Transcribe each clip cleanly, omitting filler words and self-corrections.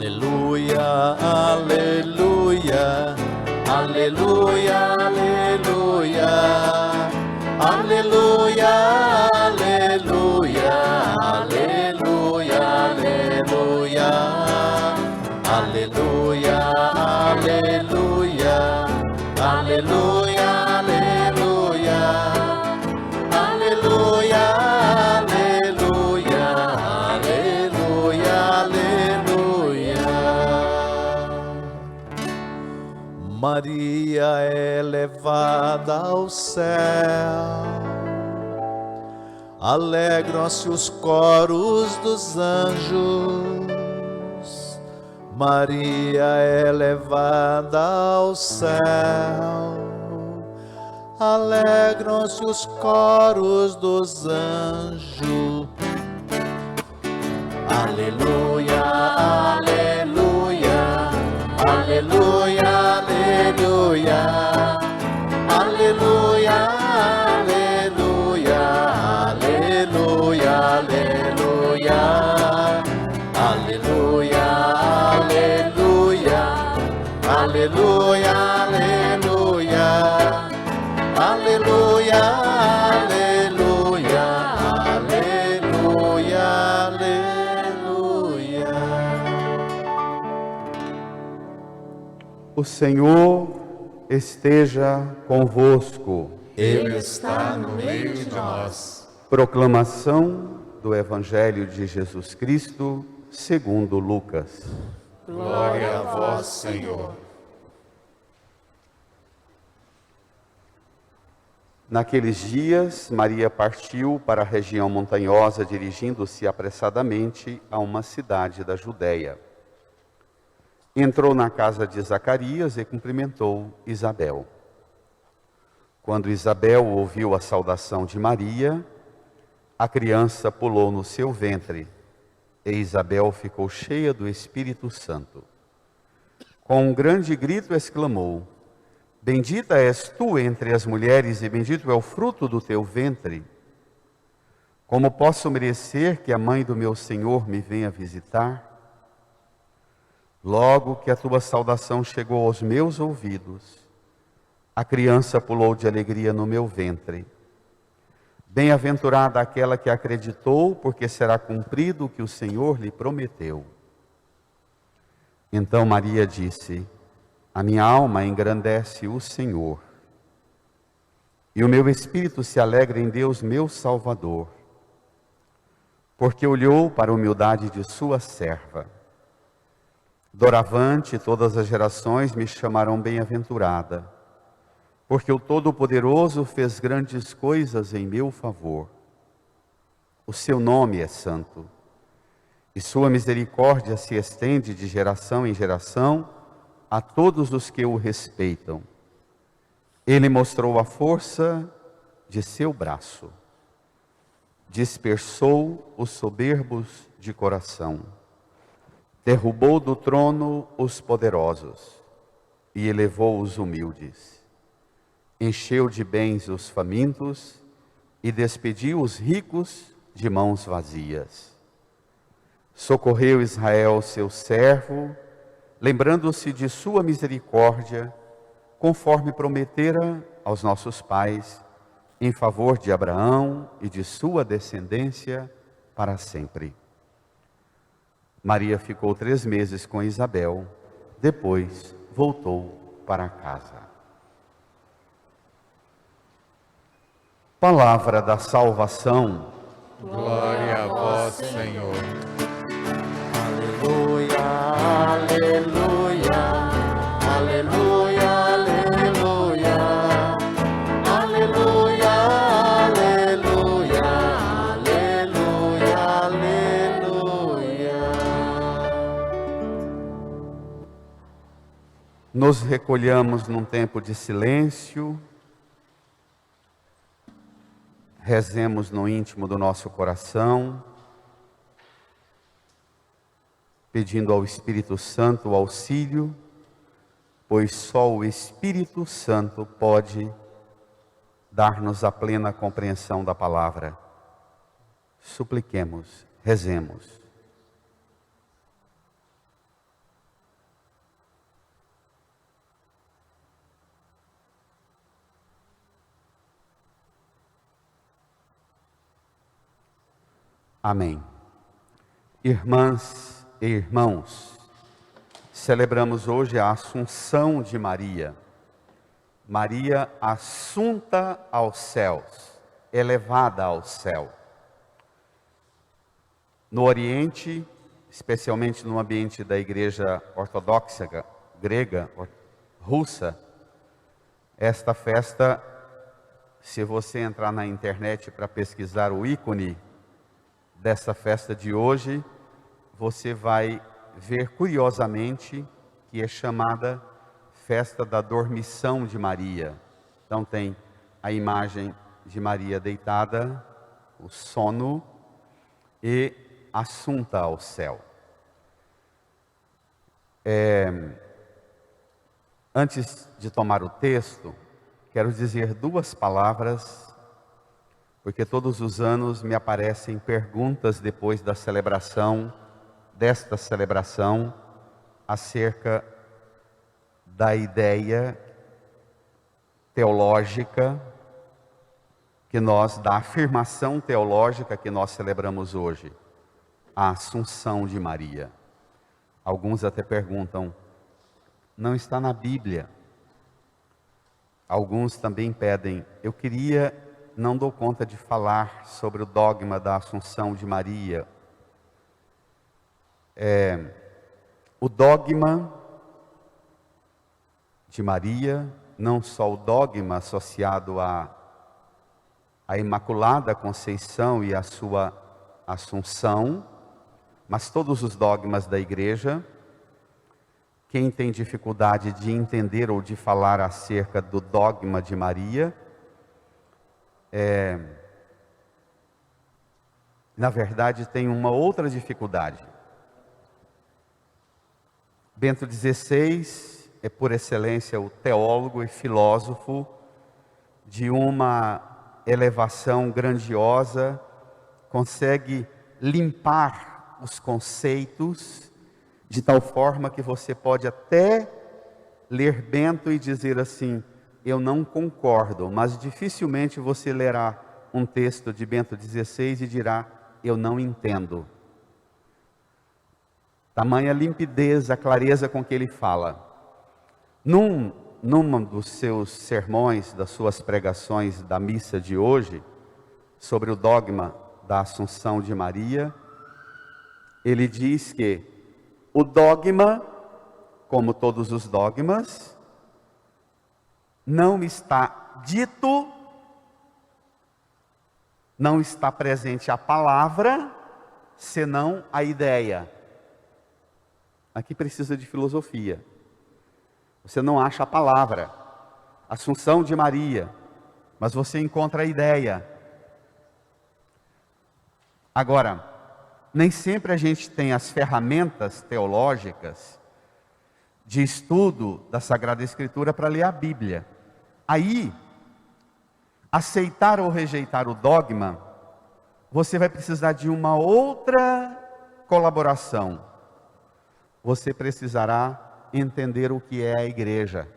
Aleluia, aleluia, aleluia, aleluia, aleluia, aleluia, aleluia, aleluia, aleluia, aleluia, aleluia, aleluia, aleluia, aleluia, aleluia, aleluia. Maria é levada ao céu, alegram-se os coros dos anjos. Maria é levada ao céu, alegram-se os coros dos anjos. Aleluia, aleluia, aleluia, aleluia, aleluia, aleluia, aleluia, aleluia, aleluia, aleluia, aleluia, aleluia, aleluia, aleluia, aleluia, aleluia. O Senhor esteja convosco. Ele está no meio de nós. Proclamação do Evangelho de Jesus Cristo, segundo Lucas. Glória a vós, Senhor. Naqueles dias, Maria partiu para a região montanhosa, dirigindo-se apressadamente a uma cidade da Judéia. Entrou na casa de Zacarias e cumprimentou Isabel. Quando Isabel ouviu a saudação de Maria, a criança pulou no seu ventre, e Isabel ficou cheia do Espírito Santo. Com um grande grito exclamou: Bendita és tu entre as mulheres, e bendito é o fruto do teu ventre. Como posso merecer que a mãe do meu Senhor me venha visitar? Logo que a tua saudação chegou aos meus ouvidos, a criança pulou de alegria no meu ventre. Bem-aventurada aquela que acreditou, porque será cumprido o que o Senhor lhe prometeu. Então Maria disse: A minha alma engrandece o Senhor, e o meu espírito se alegra em Deus, meu Salvador, porque olhou para a humildade de sua serva. Doravante, todas as gerações me chamarão bem-aventurada, porque o Todo-Poderoso fez grandes coisas em meu favor. O seu nome é santo, e sua misericórdia se estende de geração em geração a todos os que o respeitam. Ele mostrou a força de seu braço, dispersou os soberbos de coração, derrubou do trono os poderosos e elevou os humildes. Encheu de bens os famintos e despediu os ricos de mãos vazias. Socorreu Israel, seu servo, lembrando-se de sua misericórdia, conforme prometera aos nossos pais, em favor de Abraão e de sua descendência para sempre. Maria ficou 3 meses com Isabel, depois voltou para casa. Palavra da salvação. Glória a vós, Senhor. Aleluia, aleluia, aleluia, aleluia, aleluia, aleluia, aleluia, aleluia. Nos recolhamos num tempo de silêncio, rezemos no íntimo do nosso coração, pedindo ao Espírito Santo o auxílio, pois só o Espírito Santo pode dar-nos a plena compreensão da palavra. Supliquemos, rezemos. Amém. Irmãs e irmãos, celebramos hoje a Assunção de Maria. Maria assunta aos céus, elevada ao céu. No Oriente, especialmente no ambiente da Igreja Ortodoxa grega, russa, esta festa, se você entrar na internet para pesquisar o ícone dessa festa de hoje, você vai ver curiosamente que é chamada Festa da Dormição de Maria. Então tem a imagem de Maria deitada, o sono e assunta ao céu. Antes de tomar o texto, quero dizer duas palavras, porque todos os anos me aparecem perguntas depois da celebração, desta celebração, acerca da ideia teológica da afirmação teológica que nós celebramos hoje, a Assunção de Maria. Alguns até perguntam, não está na Bíblia. Alguns também pedem, não dou conta de falar sobre o dogma da Assunção de Maria. O dogma de Maria, não só o dogma associado à Imaculada Conceição e à sua Assunção, mas todos os dogmas da Igreja. Quem tem dificuldade de entender ou de falar acerca do dogma de Maria, na verdade tem uma outra dificuldade. Bento XVI é por excelência o teólogo e filósofo de uma elevação grandiosa, consegue limpar os conceitos de tal forma que você pode até ler Bento e dizer assim, eu não concordo, mas dificilmente você lerá um texto de Bento XVI e dirá, eu não entendo. Tamanha limpidez, a clareza com que ele fala. Numa dos seus sermões, das suas pregações da missa de hoje, sobre o dogma da Assunção de Maria, ele diz que o dogma, como todos os dogmas, não está dito, não está presente a palavra, senão a ideia. Aqui precisa de filosofia. Você não acha a palavra, Assunção de Maria, mas você encontra a ideia. Agora, nem sempre a gente tem as ferramentas teológicas de estudo da Sagrada Escritura para ler a Bíblia. Aí, aceitar ou rejeitar o dogma, você vai precisar de uma outra colaboração. Você precisará entender o que é a igreja.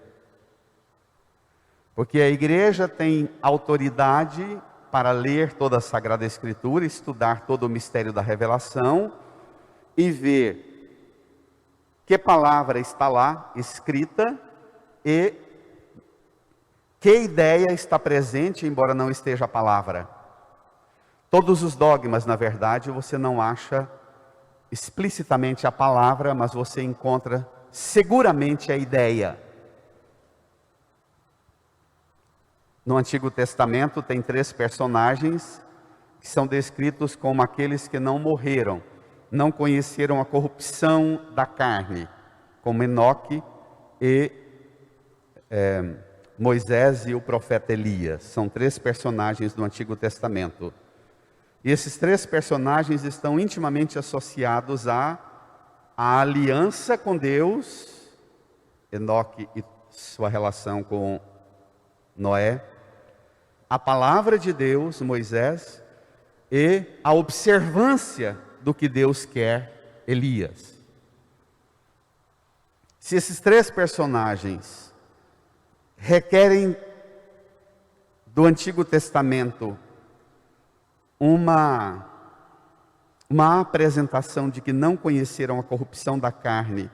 Porque a igreja tem autoridade para ler toda a Sagrada Escritura, estudar todo o mistério da revelação e ver que palavra está lá escrita e que ideia está presente, embora não esteja a palavra. Todos os dogmas, na verdade, você não acha explicitamente a palavra, mas você encontra seguramente a ideia. No Antigo Testamento tem 3 personagens que são descritos como aqueles que não morreram, não conheceram a corrupção da carne, como Enoque e Moisés e o profeta Elias. São 3 personagens do Antigo Testamento. E esses 3 personagens estão intimamente associados à aliança com Deus, Enoque e sua relação com Noé, a palavra de Deus, Moisés, e a observância do que Deus quer, Elias. Se esses 3 personagens requerem do Antigo Testamento uma uma apresentação de que não conheceram a corrupção da carne,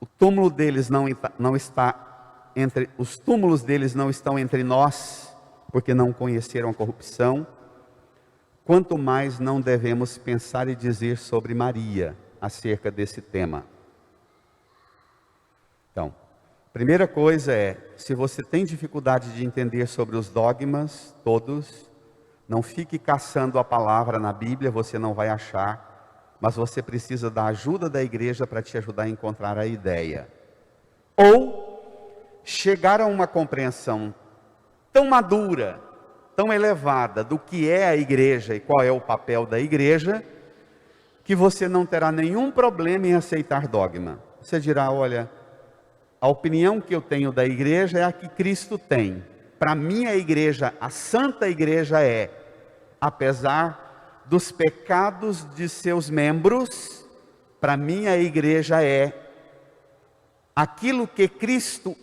os túmulos deles não estão entre nós, porque não conheceram a corrupção, quanto mais não devemos pensar e dizer sobre Maria, acerca desse tema. Então, primeira coisa é, se você tem dificuldade de entender sobre os dogmas, todos, não fique caçando a palavra na Bíblia, você não vai achar, mas você precisa da ajuda da igreja para te ajudar a encontrar a ideia. Ou chegar a uma compreensão tão madura, tão elevada do que é a igreja e qual é o papel da igreja, que você não terá nenhum problema em aceitar dogma. Você dirá, olha, a opinião que eu tenho da igreja é a que Cristo tem. Para mim a igreja, a santa igreja é, apesar dos pecados de seus membros, para mim a igreja é aquilo que Cristo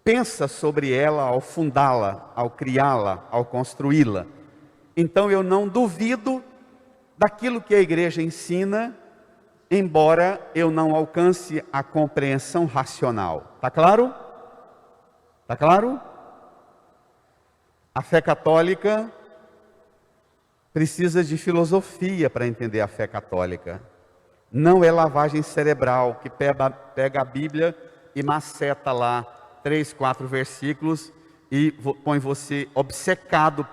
pensa sobre ela ao fundá-la, ao criá-la, ao construí-la. Então eu não duvido daquilo que a igreja ensina, embora eu não alcance a compreensão racional. Está claro? Está claro? A fé católica precisa de filosofia para entender a fé católica. Não é lavagem cerebral, que pega a Bíblia e maceta lá 3, 4 versículos e põe você obcecado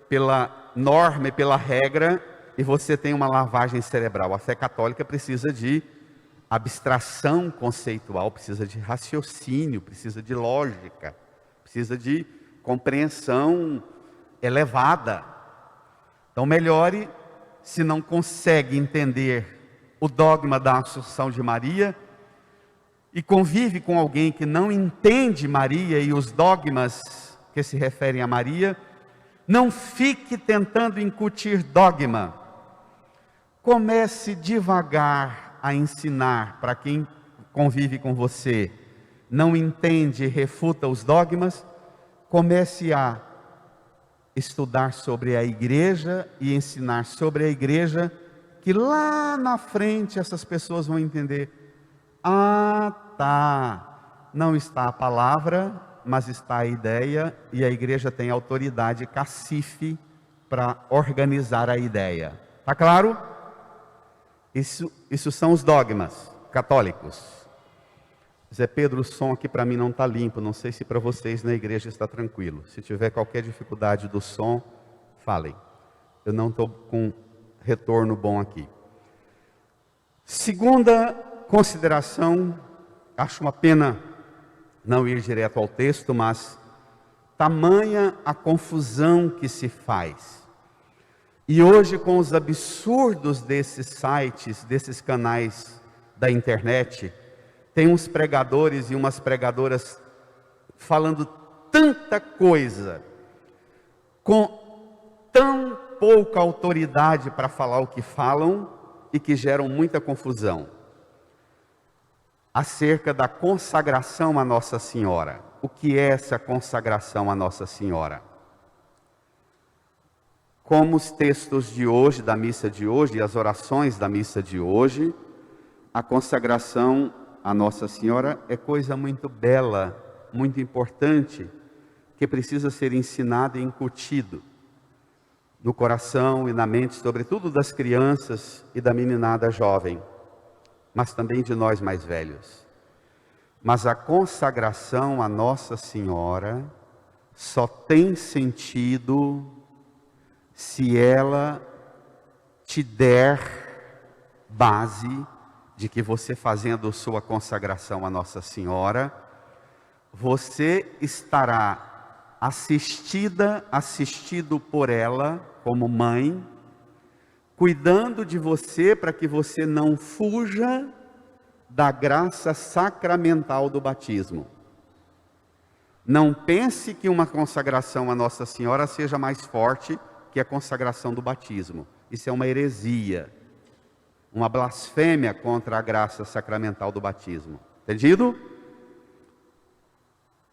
pela norma e pela regra, e você tem uma lavagem cerebral. A fé católica precisa de abstração conceitual, precisa de raciocínio, precisa de lógica, precisa de compreensão elevada. Então melhore, se não consegue entender o dogma da Assunção de Maria, e convive com alguém que não entende Maria e os dogmas que se referem a Maria, não fique tentando incutir dogma. Comece devagar a ensinar para quem convive com você, não entende e refuta os dogmas, comece a estudar sobre a igreja e ensinar sobre a igreja, que lá na frente essas pessoas vão entender. Ah, tá, não está a palavra, mas está a ideia, e a igreja tem autoridade cacife para organizar a ideia. Está claro? Isso são os dogmas católicos. Zé Pedro, o som aqui para mim não está limpo, não sei se para vocês na igreja está tranquilo. Se tiver qualquer dificuldade do som, falem. Eu não estou com retorno bom aqui. Segunda consideração, acho uma pena não ir direto ao texto, mas tamanha a confusão que se faz. E hoje, com os absurdos desses sites, desses canais da internet, tem uns pregadores e umas pregadoras falando tanta coisa, com tão pouca autoridade para falar o que falam, e que geram muita confusão. Acerca da consagração a Nossa Senhora. O que é essa consagração a Nossa Senhora? Como os textos de hoje, da missa de hoje, e as orações da missa de hoje, a consagração a Nossa Senhora é coisa muito bela, muito importante, que precisa ser ensinado e incutido no coração e na mente, sobretudo das crianças e da meninada jovem, mas também de nós mais velhos. Mas a consagração a Nossa Senhora só tem sentido se ela te der base de que você, fazendo sua consagração a Nossa Senhora, você estará assistido por ela como mãe, cuidando de você para que você não fuja da graça sacramental do batismo. Não pense que uma consagração a Nossa Senhora seja mais forte que a consagração do batismo. Isso é uma heresia, uma blasfêmia contra a graça sacramental do batismo. Entendido?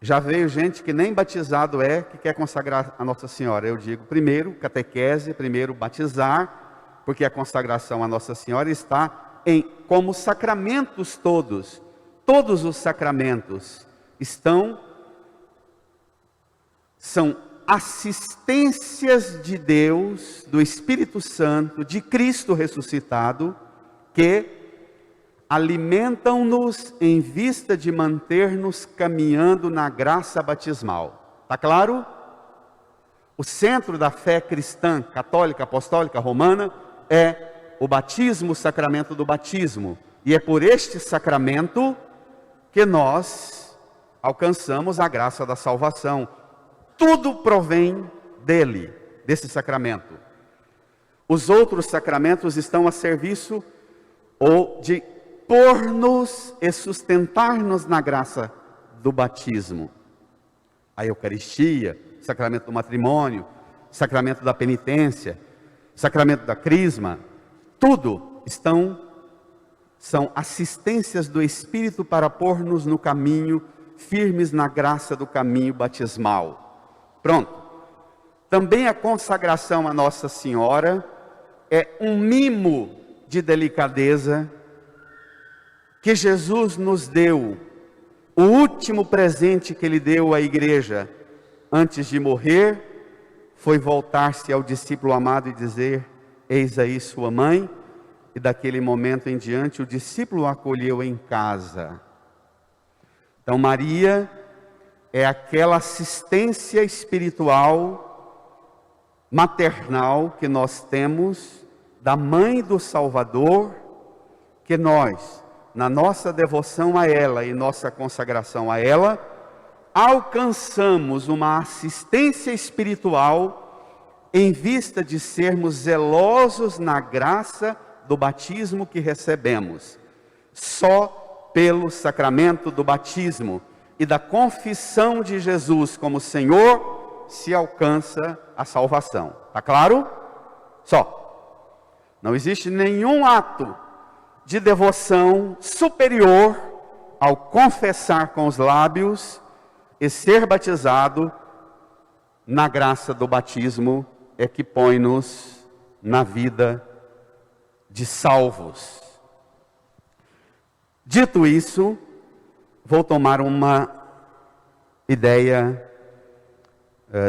Já veio gente que nem batizado que quer consagrar a Nossa Senhora. Eu digo, primeiro catequese, primeiro batizar, porque a consagração a Nossa Senhora está como sacramentos todos. Todos os sacramentos são assistências de Deus, do Espírito Santo, de Cristo ressuscitado, que alimentam-nos em vista de manter-nos caminhando na graça batismal. Está claro? O centro da fé cristã, católica, apostólica, romana, é o batismo, o sacramento do batismo. E é por este sacramento que nós alcançamos a graça da salvação. Tudo provém dele, desse sacramento. Os outros sacramentos estão a serviço ou de pôr-nos e sustentar-nos na graça do batismo. A Eucaristia, sacramento do matrimônio, sacramento da penitência, sacramento da crisma, tudo são assistências do Espírito para pôr-nos no caminho, firmes na graça do caminho batismal. Pronto. Também a consagração a Nossa Senhora é um mimo de delicadeza que Jesus nos deu, o último presente que Ele deu à igreja antes de morrer, foi voltar-se ao discípulo amado e dizer: eis aí sua mãe. E daquele momento em diante o discípulo o acolheu em casa. Então Maria é aquela assistência espiritual, maternal que nós temos da mãe do Salvador, que nós, na nossa devoção a ela e nossa consagração a ela, alcançamos uma assistência espiritual em vista de sermos zelosos na graça do batismo que recebemos. Só pelo sacramento do batismo e da confissão de Jesus como Senhor se alcança a salvação. Está claro? Só. Não existe nenhum ato de devoção superior ao confessar com os lábios e ser batizado na graça do batismo, é que põe-nos na vida de salvos. Dito isso, vou tomar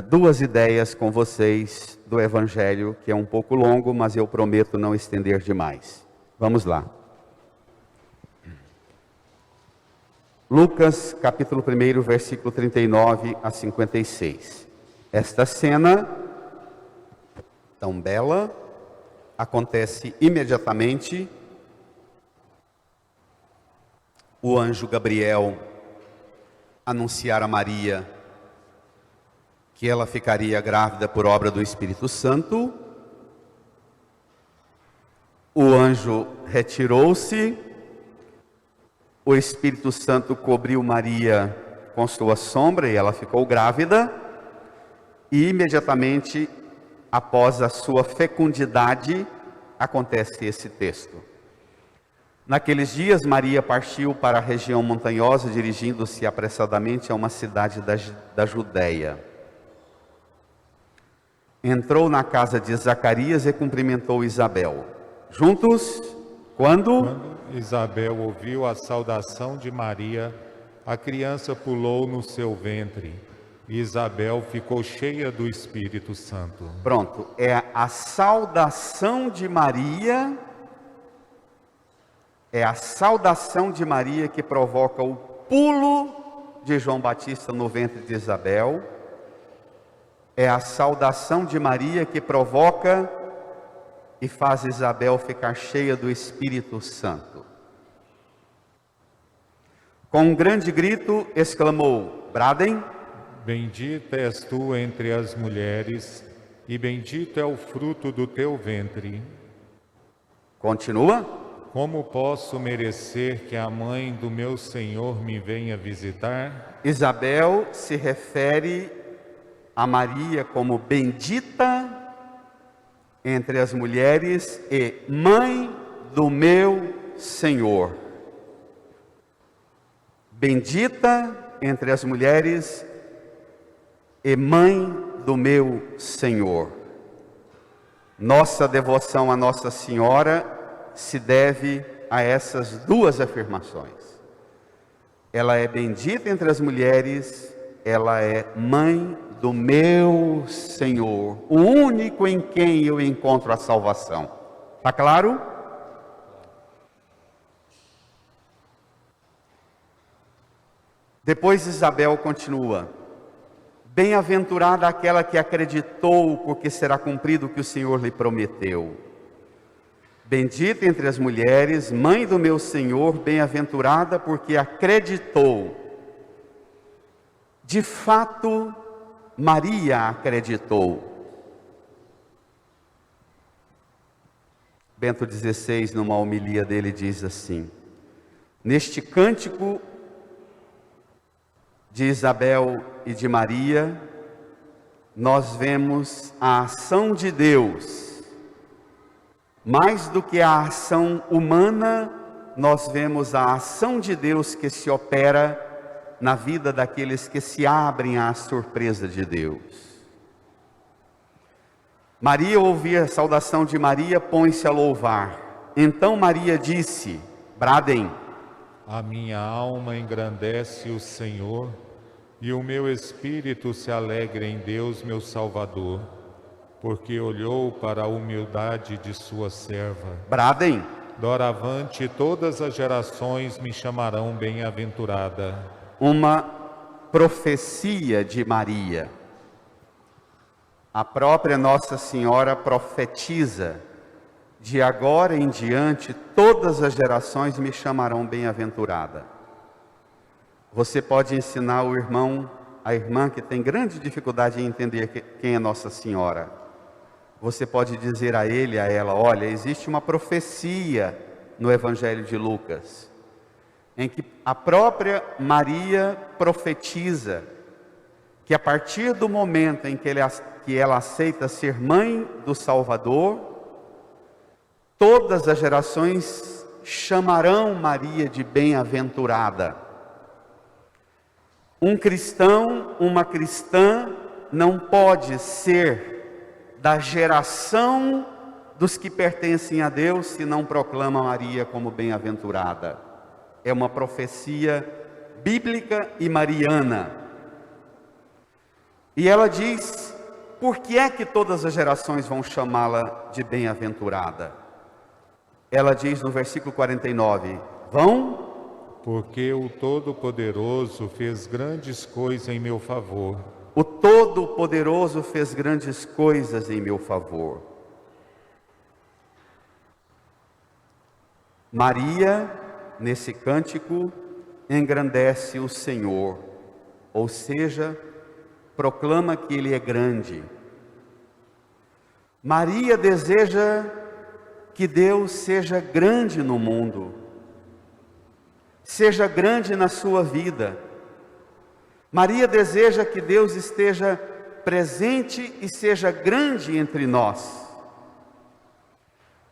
duas ideias com vocês do Evangelho, que é um pouco longo, mas eu prometo não estender demais. Vamos lá. Lucas, capítulo 1, versículo 39 a 56. Esta cena, tão bela, acontece imediatamente. O anjo Gabriel anunciar a Maria que ela ficaria grávida por obra do Espírito Santo. O anjo retirou-se. O Espírito Santo cobriu Maria com sua sombra e ela ficou grávida. E imediatamente após a sua fecundidade acontece esse texto. Naqueles dias Maria partiu para a região montanhosa, dirigindo-se apressadamente a uma cidade da Judéia. Entrou na casa de Zacarias e cumprimentou Isabel. Juntos, quando Isabel ouviu a saudação de Maria, a criança pulou no seu ventre. Isabel ficou cheia do Espírito Santo. Pronto, é a saudação de Maria, que provoca o pulo de João Batista no ventre de Isabel. É a saudação de Maria que provoca e faz Isabel ficar cheia do Espírito Santo. Com um grande grito, exclamou: bradem. Bendita és tu entre as mulheres, e bendito é o fruto do teu ventre. Continua. Como posso merecer que a mãe do meu Senhor me venha visitar? Isabel se refere a Maria como bendita entre as mulheres e mãe do meu Senhor. Bendita entre as mulheres e mãe do meu Senhor. Nossa devoção a Nossa Senhora se deve a essas duas afirmações. Ela é bendita entre as mulheres, ela é mãe do meu Senhor, o único em quem eu encontro a salvação. Está claro? Depois Isabel continua: bem-aventurada aquela que acreditou, porque será cumprido o que o Senhor lhe prometeu. Bendita entre as mulheres, mãe do meu Senhor, bem-aventurada porque acreditou. De fato, Maria acreditou. Bento XVI, numa homilia dele, diz assim: neste cântico de Isabel e de Maria, nós vemos a ação de Deus. Mais do que a ação humana, nós vemos a ação de Deus que se opera na vida daqueles que se abrem à surpresa de Deus. Maria, ao ouvir a saudação de Maria, põe-se a louvar. Então Maria disse: bradem. A minha alma engrandece o Senhor, e o meu espírito se alegra em Deus, meu Salvador, porque olhou para a humildade de sua serva. Bradem. Doravante todas as gerações me chamarão bem-aventurada. Uma profecia de Maria. A própria Nossa Senhora profetiza: de agora em diante todas as gerações me chamarão bem-aventurada. Você pode ensinar o irmão, a irmã que tem grande dificuldade em entender quem é Nossa Senhora. Você pode dizer a ele, a ela: olha, existe uma profecia no Evangelho de Lucas, em que a própria Maria profetiza que a partir do momento em que ela aceita ser mãe do Salvador, todas as gerações chamarão Maria de bem-aventurada. Um cristão, uma cristã, não pode ser da geração dos que pertencem a Deus se não proclama Maria como bem-aventurada. É uma profecia bíblica e mariana. E ela diz: por que é que todas as gerações vão chamá-la de bem-aventurada? Ela diz no versículo 49, vão? Porque o Todo-Poderoso fez grandes coisas em meu favor. O Todo-Poderoso fez grandes coisas em meu favor. Maria, nesse cântico, engrandece o Senhor, ou seja, proclama que Ele é grande. Maria deseja que Deus seja grande no mundo, seja grande na sua vida. Maria deseja que Deus esteja presente e seja grande entre nós.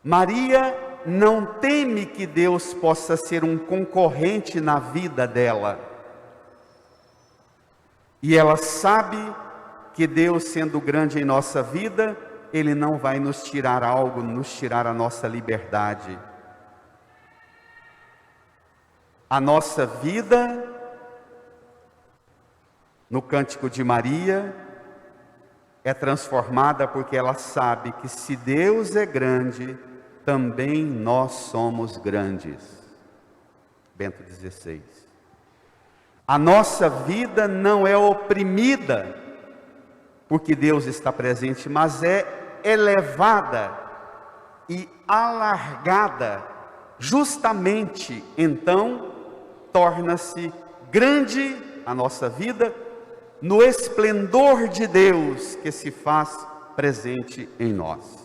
Maria não teme que Deus possa ser um concorrente na vida dela. E ela sabe que Deus, sendo grande em nossa vida, Ele não vai nos tirar algo, nos tirar a nossa liberdade. A nossa vida, no Cântico de Maria, é transformada porque ela sabe que se Deus é grande, também nós somos grandes. Bento XVI. A nossa vida não é oprimida porque Deus está presente, mas é elevada e alargada. Justamente então torna-se grande a nossa vida no esplendor de Deus que se faz presente em nós.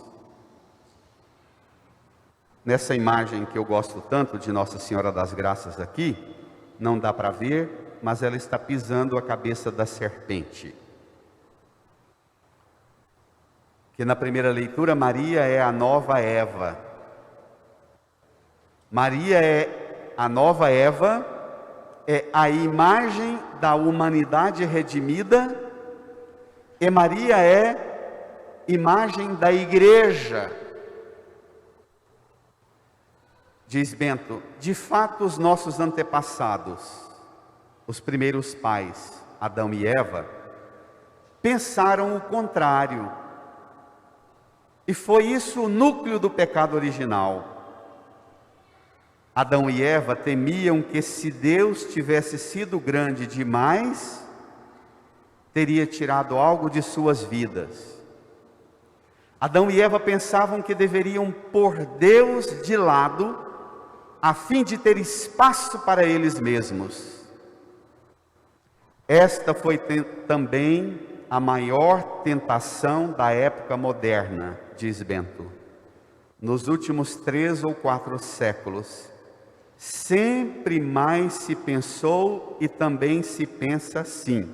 Nessa imagem que eu gosto tanto de Nossa Senhora das Graças aqui, não dá para ver, mas ela está pisando a cabeça da serpente. Que na primeira leitura, Maria é a nova Eva. Maria é a nova Eva, é a imagem da humanidade redimida, e Maria é imagem da igreja. Diz Bento, de fato os nossos antepassados, os primeiros pais, Adão e Eva, pensaram o contrário. E foi isso o núcleo do pecado original. Adão e Eva temiam que se Deus tivesse sido grande demais, teria tirado algo de suas vidas. Adão e Eva pensavam que deveriam pôr Deus de lado, a fim de ter espaço para eles mesmos. Esta foi também a maior tentação da época moderna, diz Bento. Nos últimos 3 ou 4 séculos, sempre mais se pensou e também se pensa assim: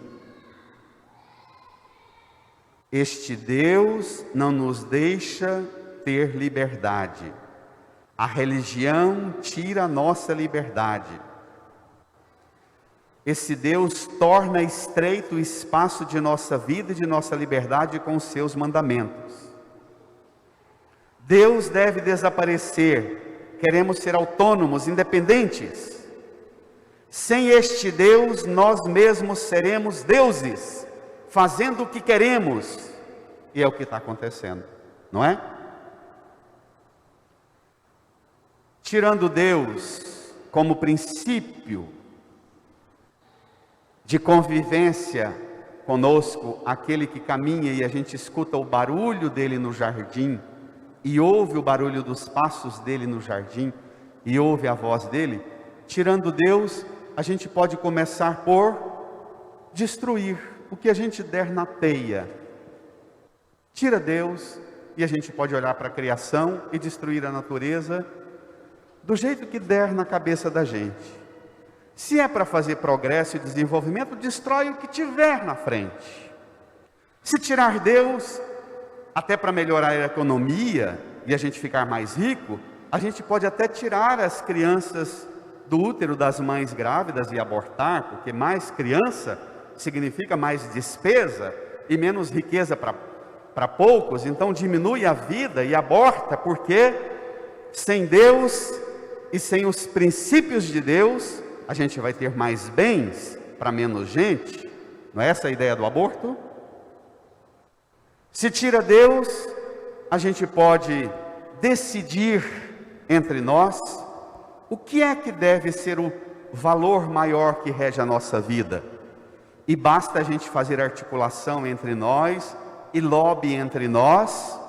este Deus não nos deixa ter liberdade. A religião tira a nossa liberdade. Esse Deus torna estreito o espaço de nossa vida e de nossa liberdade com os seus mandamentos. Deus deve desaparecer. Queremos ser autônomos, independentes. Sem este Deus, nós mesmos seremos deuses, fazendo o que queremos. E é o que está acontecendo, não é? Tirando Deus como princípio de convivência conosco, aquele que caminha e a gente escuta o barulho dele no jardim, e ouve o barulho dos passos dele no jardim, e ouve a voz dele, tirando Deus, a gente pode começar por destruir o que a gente der na teia. Tira Deus e a gente pode olhar para a criação e destruir a natureza do jeito que der na cabeça da gente. Se é para fazer progresso e desenvolvimento, destrói o que tiver na frente. Se tirar Deus, até para melhorar a economia e a gente ficar mais rico, a gente pode até tirar as crianças do útero das mães grávidas e abortar, porque mais criança significa mais despesa e menos riqueza para poucos, então diminui a vida e aborta, porque sem Deus e sem os princípios de Deus, a gente vai ter mais bens para menos gente. Não é essa a ideia do aborto? Se tira Deus, a gente pode decidir entre nós o que é que deve ser o valor maior que rege a nossa vida. E basta a gente fazer articulação entre nós e lobby entre nós,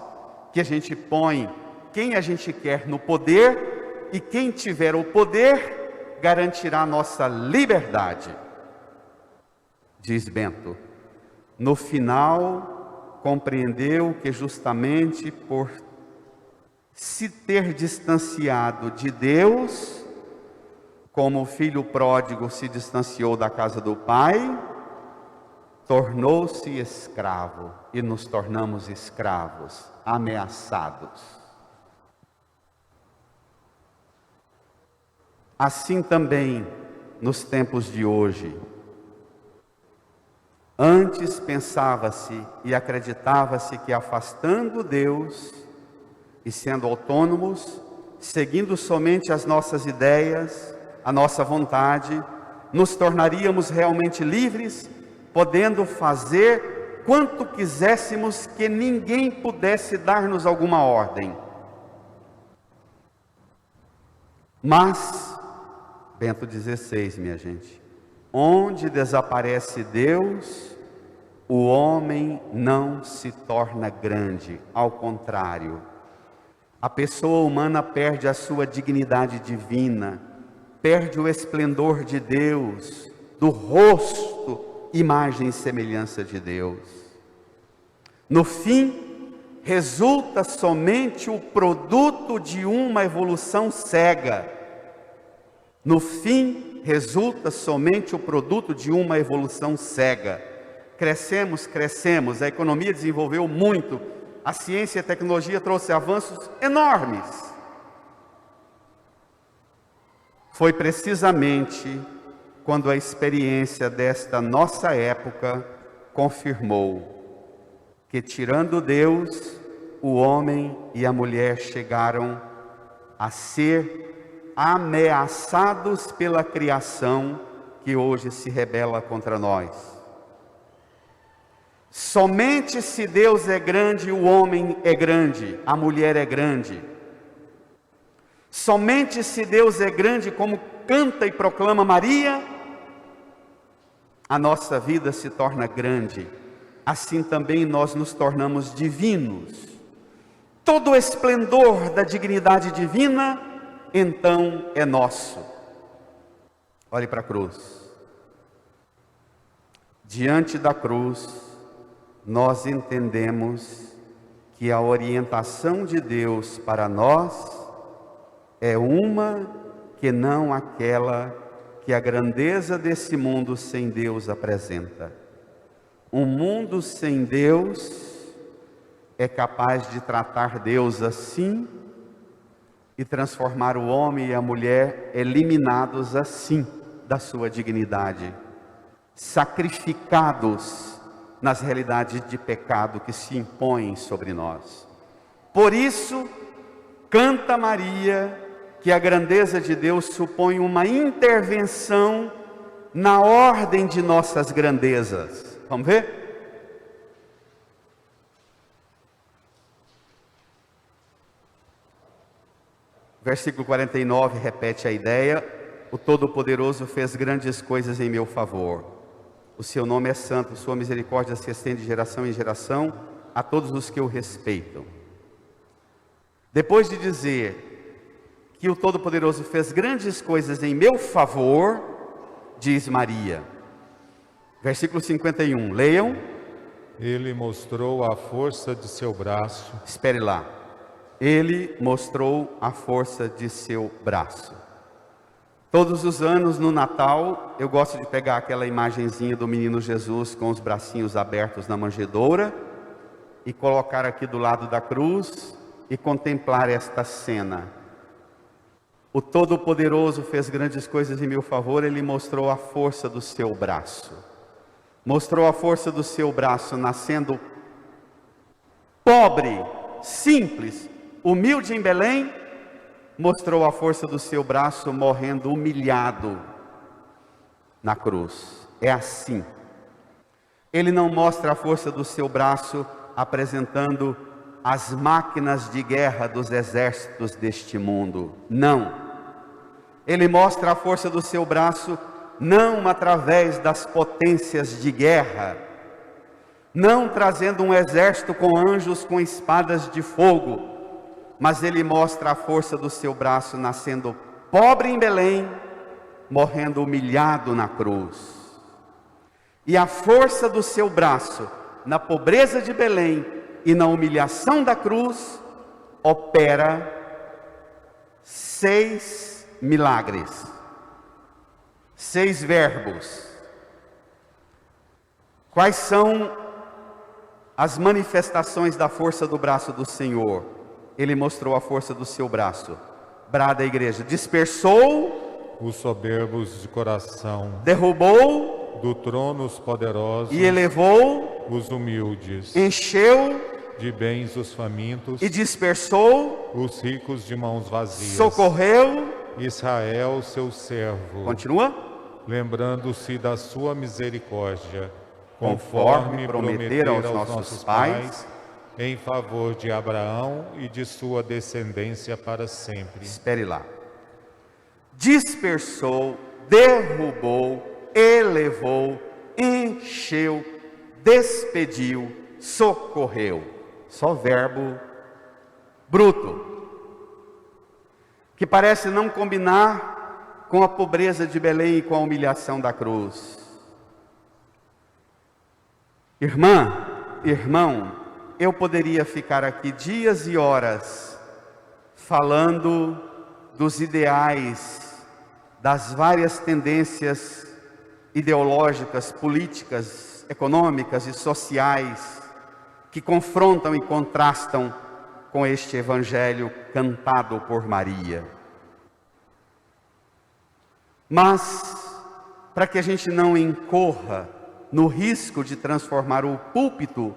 que a gente põe quem a gente quer no poder, e quem tiver o poder garantirá a nossa liberdade. Diz Bento, no final compreendeu que justamente por se ter distanciado de Deus, como o filho pródigo se distanciou da casa do pai, tornou-se escravo, e nos tornamos escravos, ameaçados. Assim também nos tempos de hoje. Antes pensava-se e acreditava-se que afastando Deus e sendo autônomos, seguindo somente as nossas ideias, a nossa vontade, nos tornaríamos realmente livres, podendo fazer quanto quiséssemos, que ninguém pudesse dar-nos alguma ordem. Mas Bento XVI, minha gente, onde desaparece Deus, o homem não se torna grande, ao contrário, a pessoa humana perde a sua dignidade divina, perde o esplendor de Deus, do rosto, imagem e semelhança de Deus. No fim, resulta somente o produto de uma evolução cega. No fim, resulta somente o produto de uma evolução cega. Crescemos, a economia desenvolveu muito, a ciência e a tecnologia trouxe avanços enormes. Foi precisamente quando a experiência desta nossa época confirmou que tirando Deus, o homem e a mulher chegaram a ser ameaçados pela criação que hoje se rebela contra nós. Somente se Deus é grande, o homem é grande, a mulher é grande. Somente se Deus é grande, como canta e proclama Maria, a nossa vida se torna grande. Assim também nós nos tornamos divinos. Todo o esplendor da dignidade divina, então, é nosso. Olhe para a cruz. Diante da cruz, nós entendemos que a orientação de Deus para nós é uma que não aquela que a grandeza desse mundo sem Deus apresenta. Um mundo sem Deus é capaz de tratar Deus assim e transformar o homem e a mulher eliminados assim da sua dignidade, sacrificados nas realidades de pecado que se impõem sobre nós. Por isso, canta Maria que a grandeza de Deus supõe uma intervenção na ordem de nossas grandezas. Vamos ver? Versículo 49 repete a ideia: o Todo-Poderoso fez grandes coisas em meu favor. O seu nome é santo, sua misericórdia se estende de geração em geração a todos os que o respeitam. Depois de dizer que o Todo-Poderoso fez grandes coisas em meu favor, diz Maria. Versículo 51, leiam. Ele mostrou a força de seu braço. Espere lá. Ele mostrou a força de seu braço. Todos os anos no Natal, eu gosto de pegar aquela imagenzinha do menino Jesus com os bracinhos abertos na manjedoura e colocar aqui do lado da cruz e contemplar esta cena. O Todo-Poderoso fez grandes coisas em meu favor, ele mostrou a força do seu braço. Mostrou a força do seu braço, nascendo pobre, simples, humilde em Belém, mostrou a força do seu braço, morrendo humilhado na cruz. É assim. Ele não mostra a força do seu braço apresentando as máquinas de guerra dos exércitos deste mundo. Não. Ele mostra a força do seu braço não através das potências de guerra, não trazendo um exército com anjos com espadas de fogo, mas ele mostra a força do seu braço nascendo pobre em Belém, morrendo humilhado na cruz. E a força do seu braço na pobreza de Belém e na humilhação da cruz opera 6 milagres, 6 verbos. Quais são as manifestações da força do braço do Senhor? Ele mostrou a força do seu braço. Brada a igreja: dispersou os soberbos de coração, derrubou do trono os poderosos e elevou os humildes, encheu de bens os famintos e dispersou os ricos de mãos vazias, socorreu. Israel, seu servo, Continua. lembrando-se da sua misericórdia, Conforme prometeram aos nossos pais, em favor de Abraão e de sua descendência para sempre. Espere lá. Dispersou, derrubou, elevou, encheu, despediu, socorreu. Só verbo bruto, que parece não combinar com a pobreza de Belém e com a humilhação da cruz. Irmã, irmão, eu poderia ficar aqui dias e horas falando dos ideais, das várias tendências ideológicas, políticas, econômicas e sociais que confrontam e contrastam com este evangelho cantado por Maria. Mas, para que a gente não incorra no risco de transformar o púlpito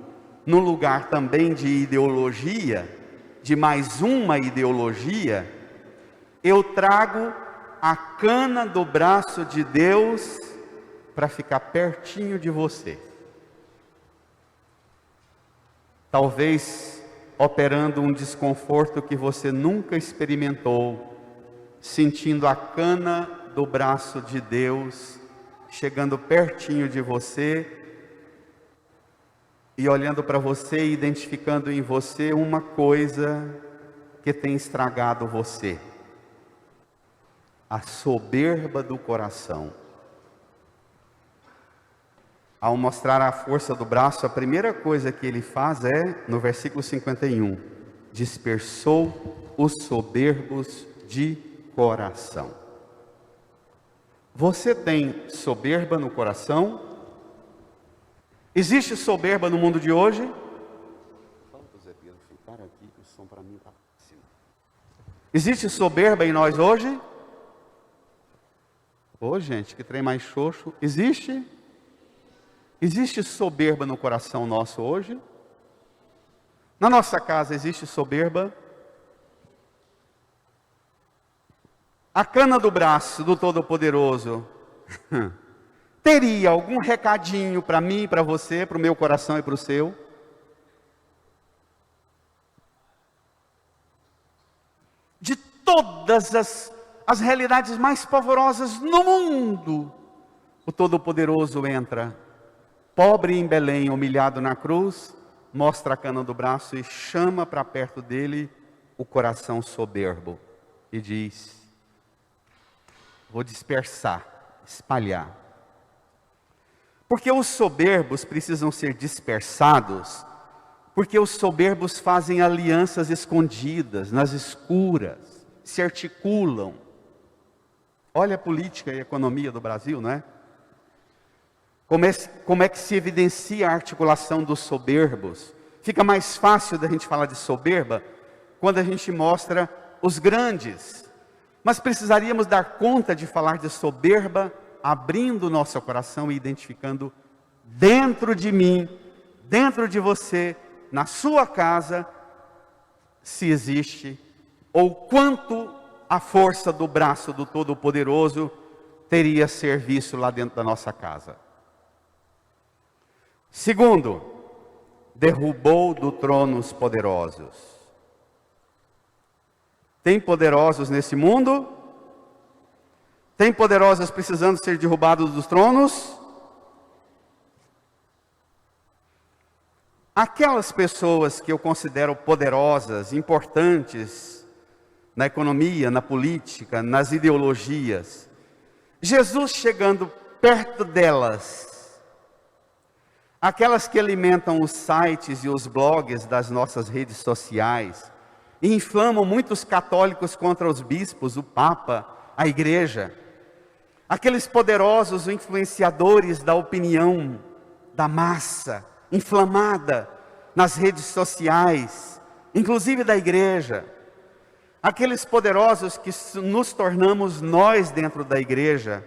no lugar também de ideologia, de mais uma ideologia, eu trago a cana do braço de Deus para ficar pertinho de você. Talvez operando um desconforto que você nunca experimentou, sentindo a cana do braço de Deus chegando pertinho de você e olhando para você e identificando em você uma coisa que tem estragado você: a soberba do coração. Ao mostrar a força do braço, a primeira coisa que ele faz é, no versículo 51, dispersou os soberbos de coração. Você tem soberba no coração? Existe soberba no mundo de hoje? Fala para o Zé Pedro ficar aqui, que o som para mim está péssimo. Existe soberba em nós hoje? Ô gente, que trem mais xoxo. Existe? Existe soberba no coração nosso hoje? Na nossa casa existe soberba? A cana do braço do Todo-Poderoso teria algum recadinho para mim, para você, para o meu coração e para o seu? De todas as realidades mais pavorosas no mundo, o Todo-Poderoso entra, pobre em Belém, humilhado na cruz, mostra a cana do braço e chama para perto dele o coração soberbo e diz: vou dispersar, espalhar. Porque os soberbos precisam ser dispersados, porque os soberbos fazem alianças escondidas, nas escuras, se articulam. Olha a política e a economia do Brasil, não é? Como é que se evidencia a articulação dos soberbos? Fica mais fácil da gente falar de soberba quando a gente mostra os grandes. Mas precisaríamos dar conta de falar de soberba, abrindo o nosso coração e identificando dentro de mim, dentro de você, na sua casa, se existe, ou quanto a força do braço do Todo-Poderoso teria serviço lá dentro da nossa casa. Segundo, derrubou do trono os poderosos. Tem poderosos nesse mundo? Tem poderosos precisando ser derrubados dos tronos? Aquelas pessoas que eu considero poderosas, importantes na economia, na política, nas ideologias, Jesus chegando perto delas, aquelas que alimentam os sites e os blogs das nossas redes sociais, e inflamam muitos católicos contra os bispos, o Papa, a igreja, aqueles poderosos influenciadores da opinião da massa, inflamada nas redes sociais, inclusive da igreja, aqueles poderosos que nos tornamos nós dentro da igreja,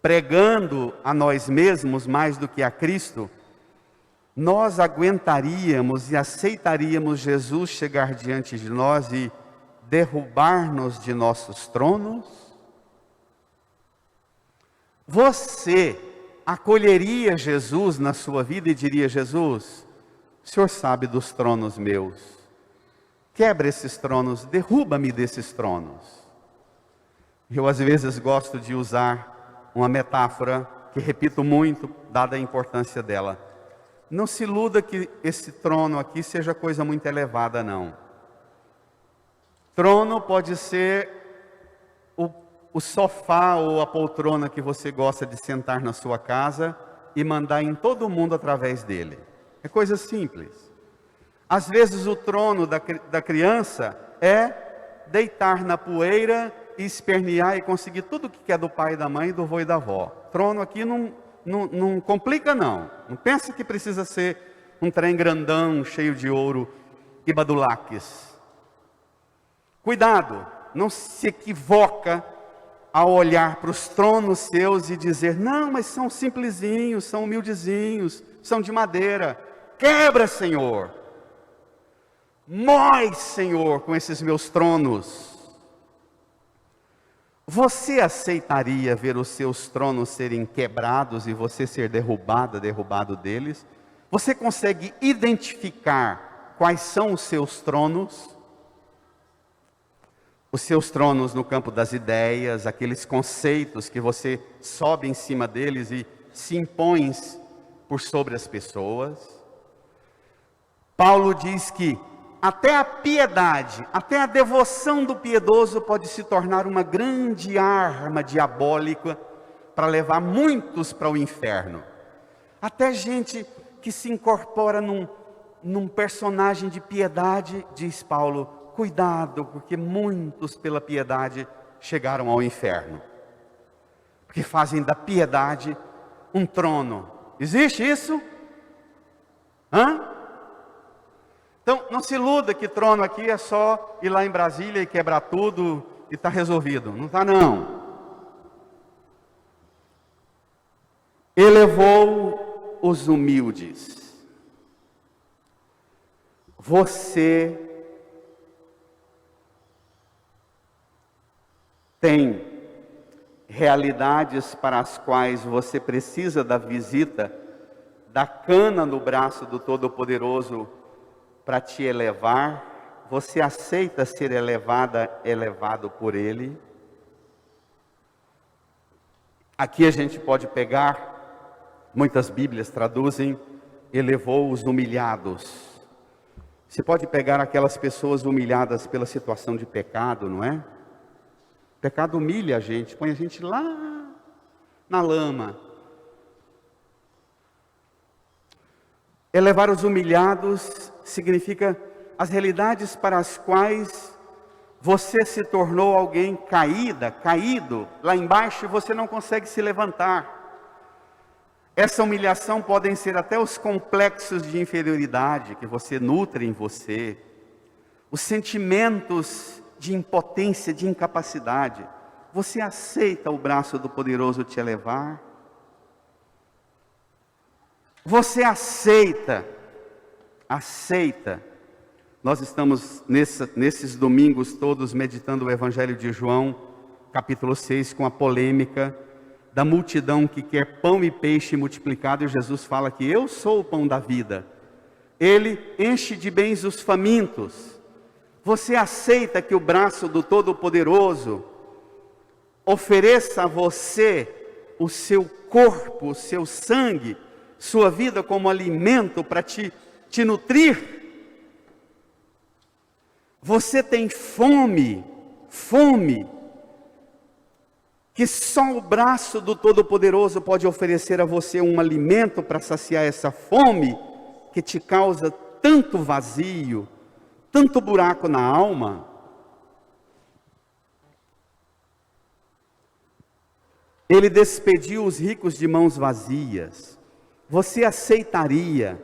pregando a nós mesmos mais do que a Cristo, nós aguentaríamos e aceitaríamos Jesus chegar diante de nós e derrubar-nos de nossos tronos? Você acolheria Jesus na sua vida e diria: Jesus, o Senhor sabe dos tronos meus, quebra esses tronos, derruba-me desses tronos. Eu às vezes gosto de usar uma metáfora que repito muito, dada a importância dela. Não se iluda que esse trono aqui seja coisa muito elevada, não. Trono pode ser o sofá ou a poltrona que você gosta de sentar na sua casa e mandar em todo mundo através dele. É coisa simples. Às vezes o trono da criança é deitar na poeira e espernear e conseguir tudo o que quer do pai e da mãe, do avô e da avó. Trono aqui não complica não. Não pensa que precisa ser um trem grandão, cheio de ouro e badulaques. Cuidado, não se equivoca ao olhar para os tronos seus e dizer: não, mas são simplesinhos, são humildezinhos, são de madeira. quebra, Senhor. Mói, Senhor, com esses meus tronos. Você aceitaria ver os seus tronos serem quebrados e você ser derrubado deles? Você consegue identificar quais são os seus tronos? Os seus tronos no campo das ideias, aqueles conceitos que você sobe em cima deles e se impõe por sobre as pessoas. Paulo diz que até a piedade, até a devoção do piedoso pode se tornar uma grande arma diabólica para levar muitos para o inferno. Até gente que se incorpora num personagem de piedade, diz Paulo, cuidado, porque muitos pela piedade chegaram ao inferno. Porque fazem da piedade um trono. Existe isso? Então, não se iluda que trono aqui é só ir lá em Brasília e quebrar tudo e está resolvido. Não está, não. Elevou os humildes. Você tem realidades para as quais você precisa da visita da cana no braço do Todo-Poderoso para te elevar. Você aceita ser elevado por Ele? Aqui a gente pode pegar, muitas Bíblias traduzem, elevou os humilhados. Você pode pegar aquelas pessoas humilhadas pela situação de pecado, não é? O pecado humilha a gente, põe a gente lá na lama. Elevar os humilhados significa as realidades para as quais você se tornou alguém caído, lá embaixo e você não consegue se levantar. Essa humilhação podem ser até os complexos de inferioridade que você nutre em você, os sentimentos de impotência, de incapacidade. Você aceita o braço do poderoso te elevar? Você aceita. Nós estamos nesses domingos todos meditando o Evangelho de João, capítulo 6, com a polêmica da multidão que quer pão e peixe multiplicado, e Jesus fala que eu sou o pão da vida. Ele enche de bens os famintos. Você aceita que o braço do Todo-Poderoso ofereça a você o seu corpo, o seu sangue, sua vida como alimento para te nutrir? Você tem fome, que só o braço do Todo-Poderoso pode oferecer a você um alimento para saciar essa fome que te causa tanto vazio, tanto buraco na alma. Ele despediu os ricos de mãos vazias. Você aceitaria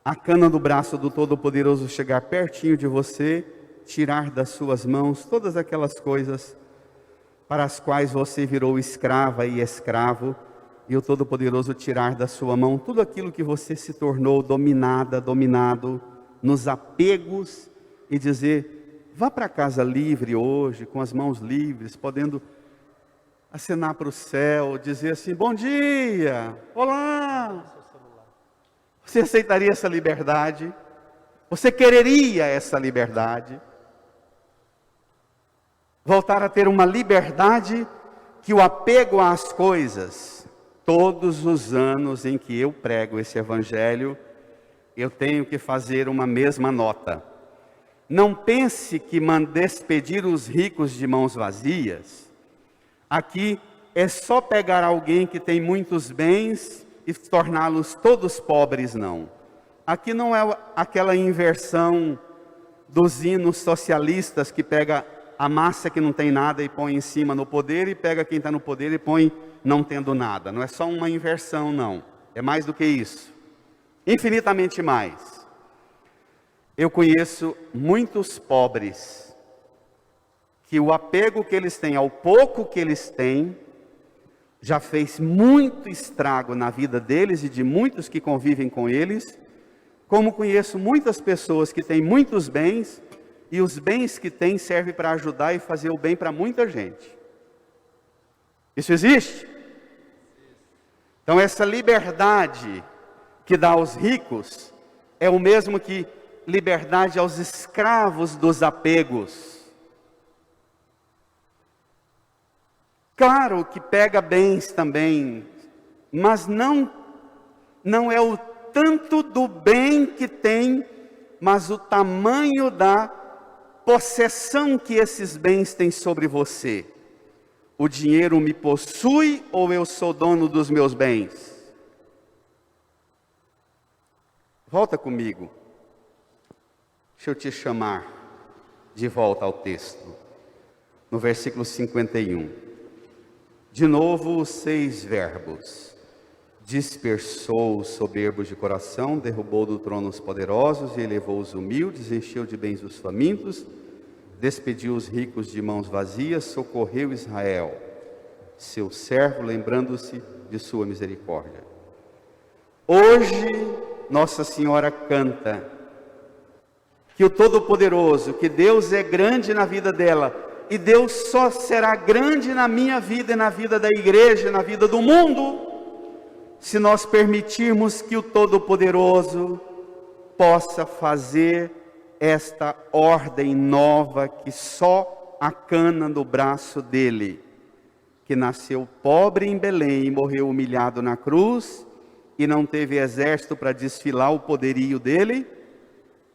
a cana do braço do Todo-Poderoso chegar pertinho de você, tirar das suas mãos todas aquelas coisas para as quais você virou escrava e escravo, e o Todo-Poderoso tirar da sua mão tudo aquilo que você se tornou dominado nos apegos, e dizer, vá para casa livre hoje, com as mãos livres, podendo acenar para o céu, dizer assim, bom dia, olá. Você aceitaria essa liberdade? Você quereria essa liberdade? Voltar a ter uma liberdade que o apego às coisas, todos os anos em que eu prego esse evangelho, eu tenho que fazer uma mesma nota. Não pense que despedir os ricos de mãos vazias, aqui é só pegar alguém que tem muitos bens e torná-los todos pobres, não. Aqui não é aquela inversão dos hinos socialistas que pega a massa que não tem nada e põe em cima no poder, e pega quem está no poder e põe não tendo nada. Não é só uma inversão, não. É mais do que isso. Infinitamente mais. Eu conheço muitos pobres que o apego que eles têm ao pouco que eles têm já fez muito estrago na vida deles e de muitos que convivem com eles, como conheço muitas pessoas que têm muitos bens, e os bens que têm servem para ajudar e fazer o bem para muita gente. Isso existe? Então essa liberdade que dá aos ricos é o mesmo que liberdade aos escravos dos apegos. Claro que pega bens também, mas não é o tanto do bem que tem, mas o tamanho da possessão que esses bens têm sobre você. O dinheiro me possui ou eu sou dono dos meus bens? Volta comigo. Deixa eu te chamar de volta ao texto. No versículo 51. De novo os 6 verbos. Dispersou os soberbos de coração, derrubou do trono os poderosos e elevou os humildes, encheu de bens os famintos, despediu os ricos de mãos vazias, socorreu Israel, seu servo, lembrando-se de sua misericórdia. Hoje, Nossa Senhora canta que o Todo-Poderoso, que Deus é grande na vida dela, e Deus só será grande na minha vida e na vida da igreja, na vida do mundo, se nós permitirmos que o Todo-Poderoso possa fazer esta ordem nova que só a cana no braço dele, que nasceu pobre em Belém e morreu humilhado na cruz, e não teve exército para desfilar o poderio dele.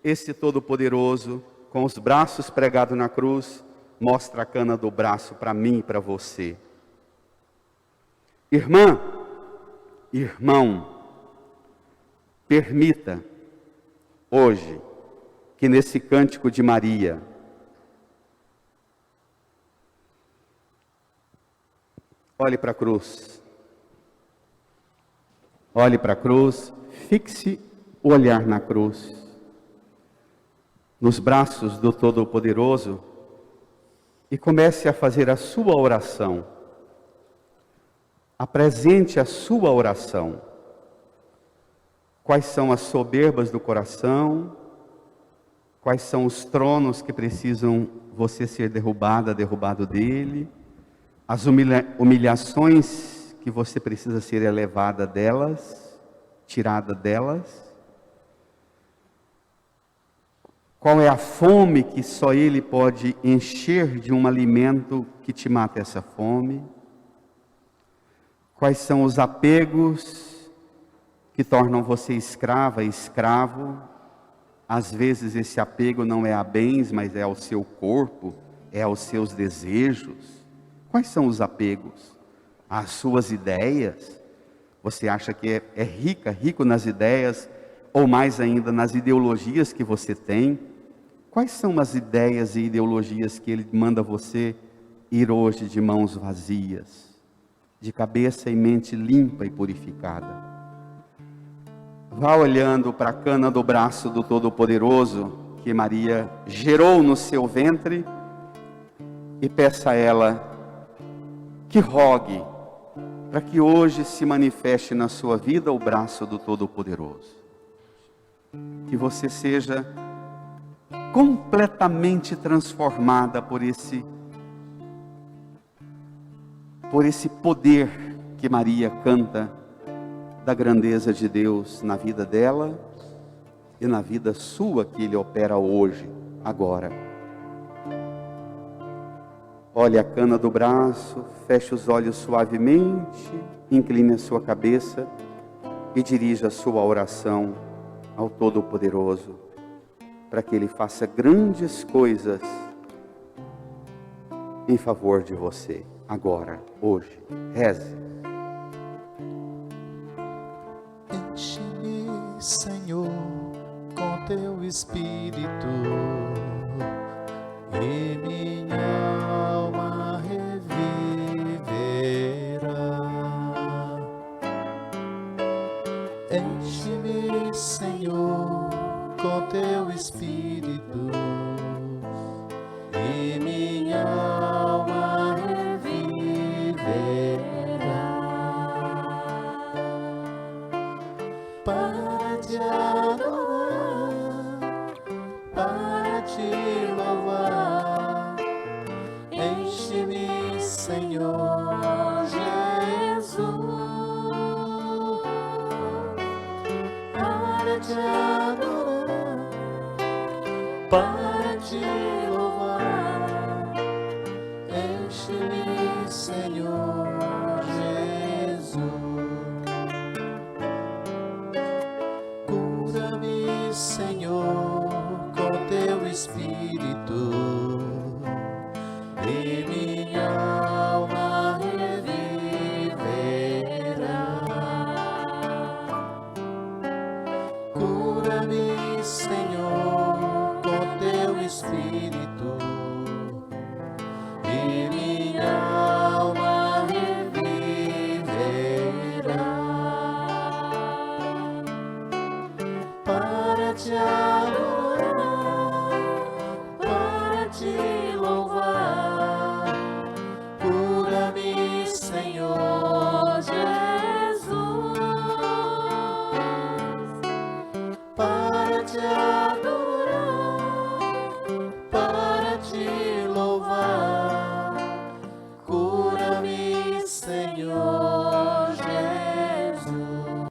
Esse Todo-Poderoso, com os braços pregados na cruz, mostra a cana do braço para mim e para você. Irmã, irmão, permita hoje que nesse cântico de Maria, olhe para a cruz, fixe o olhar na cruz, nos braços do Todo-Poderoso, e comece a fazer a sua oração. Apresente a sua oração. Quais são as soberbas do coração? Quais são os tronos que precisam você ser derrubado dele? As humilhações que você precisa ser elevada delas, tirada delas? Qual é a fome que só ele pode encher de um alimento que te mata essa fome? Quais são os apegos que tornam você escrava e escravo? Às vezes esse apego não é a bens, mas é ao seu corpo, é aos seus desejos. Quais são os apegos? Às suas ideias? Você acha que é rico nas ideias, ou mais ainda nas ideologias que você tem? Quais são as ideias e ideologias que ele manda você ir hoje de mãos vazias, de cabeça e mente limpa e purificada? Vá olhando para a cana do braço do Todo-Poderoso que Maria gerou no seu ventre e peça a ela que rogue para que hoje se manifeste na sua vida o braço do Todo-Poderoso. Que você seja completamente transformada por esse poder que Maria canta da grandeza de Deus na vida dela e na vida sua que Ele opera hoje, agora. Olhe a cana do braço, feche os olhos suavemente, incline a sua cabeça e dirija a sua oração ao Todo-Poderoso, para que Ele faça grandes coisas em favor de você, agora, hoje. Reze. Enche-me, Senhor, com teu Espírito, e minha alma reviverá. Enche-me, Senhor, com teu Espírito, e minha alma reviverá. te louvar. Enche-me, Senhor Jesus, para te adorar, para te louvar. Enche-me, Senhor Jesus. Cura-me, Senhor, com teu Espírito, e minha alma reviverá. Cura-me, Senhor, com teu Espírito, e minha alma reviverá. Para te adorar,